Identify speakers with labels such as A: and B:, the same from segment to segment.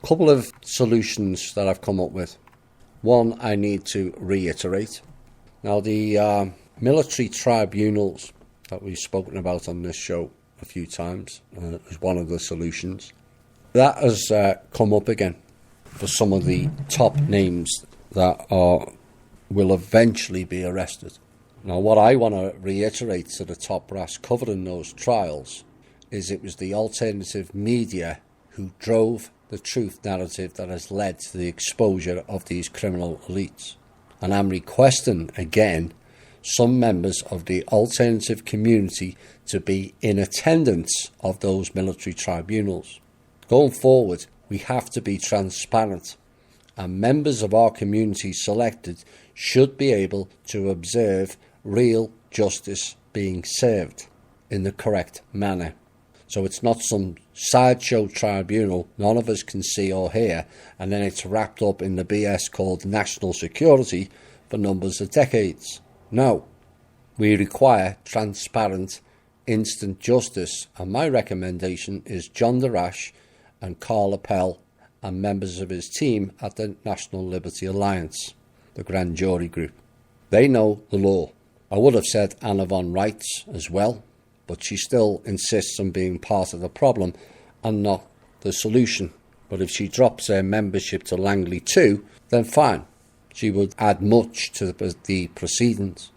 A: Couple of solutions that I've come up with. One, I need to reiterate. Now, the military tribunals that we've spoken about on this show a few times is one of the solutions. That has come up again for some of the top names that will eventually be arrested. Now, what I want to reiterate to the top brass covering those trials is it was the alternative media who drove the truth narrative that has led to the exposure of these criminal elites. And I'm requesting again some members of the alternative community to be in attendance of those military tribunals. Going forward, we have to be transparent, and members of our community selected should be able to observe real justice being served in the correct manner. So it's not some sideshow tribunal none of us can see or hear, and then it's wrapped up in the BS called national security for numbers of decades. No, we require transparent, instant justice, and my recommendation is John Darash and Carl Appel and members of his team at the National Liberty Alliance, the grand jury group. They know the law. I would have said Anna von Reitz as well, but she still insists on being part of the problem and not the solution. But if she drops her membership to Langley too, then fine. She would add much to the proceedings.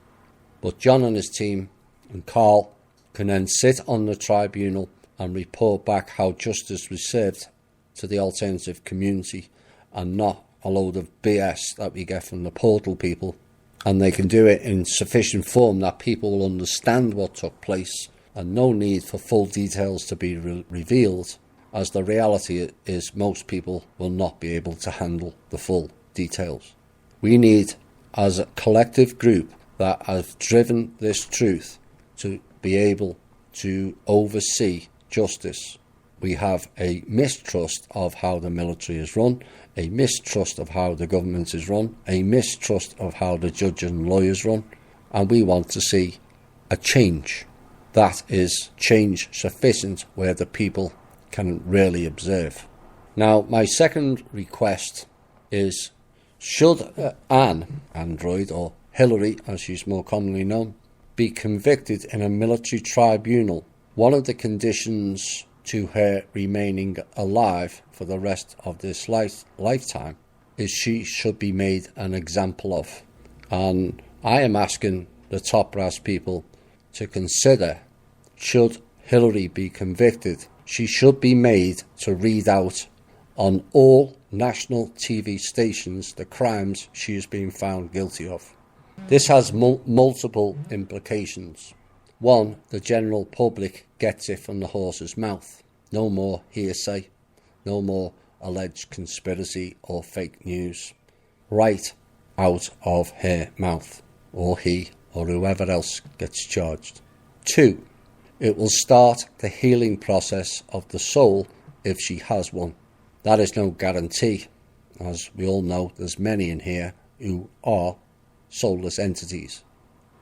A: But John and his team and Carl can then sit on the tribunal and report back how justice was served to the alternative community and not a load of BS that we get from the portal people. And they can do it in sufficient form that people will understand what took place, and no need for full details to be revealed, as the reality is most people will not be able to handle the full details. We need, as a collective group that have driven this truth, to be able to oversee justice. We have a mistrust of how the military is run, a mistrust of how the government is run, a mistrust of how the judges and lawyers run, and we want to see a change. That is change sufficient where the people can really observe. Now, my second request is, should Anne Android, or Hillary as she's more commonly known, be convicted in a military tribunal, one of the conditions to her remaining alive for the rest of this lifetime is she should be made an example of. And I am asking the top brass people to consider, should Hillary be convicted, she should be made to read out on all national TV stations the crimes she is being found guilty of. This has multiple implications. One, the general public gets it from the horse's mouth. No more hearsay, no more alleged conspiracy or fake news. Right out of her mouth, or he or whoever else gets charged. Two, it will start the healing process of the soul if she has one. That is no guarantee. As we all know, there's many in here who are soulless entities.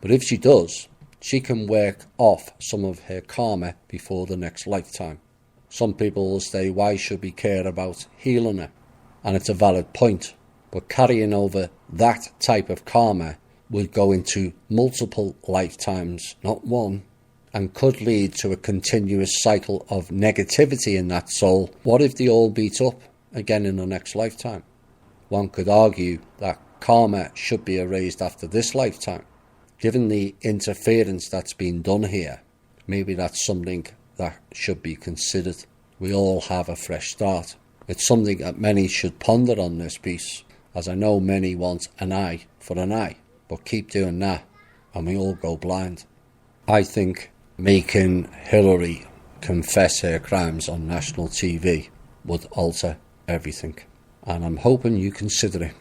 A: But if she does, she can work off some of her karma before the next lifetime. Some people will say, why should we care about healing her? And it's a valid point. But carrying over that type of karma would go into multiple lifetimes, not one, and could lead to a continuous cycle of negativity in that soul. What if they all beat up again in the next lifetime? One could argue that karma should be erased after this lifetime. Given the interference that's been done here, maybe that's something that should be considered. We all have a fresh start. It's something that many should ponder on this piece, as I know many want an eye for an eye, but keep doing that and we all go blind. I think making Hillary confess her crimes on national TV would alter everything, and I'm hoping you consider it.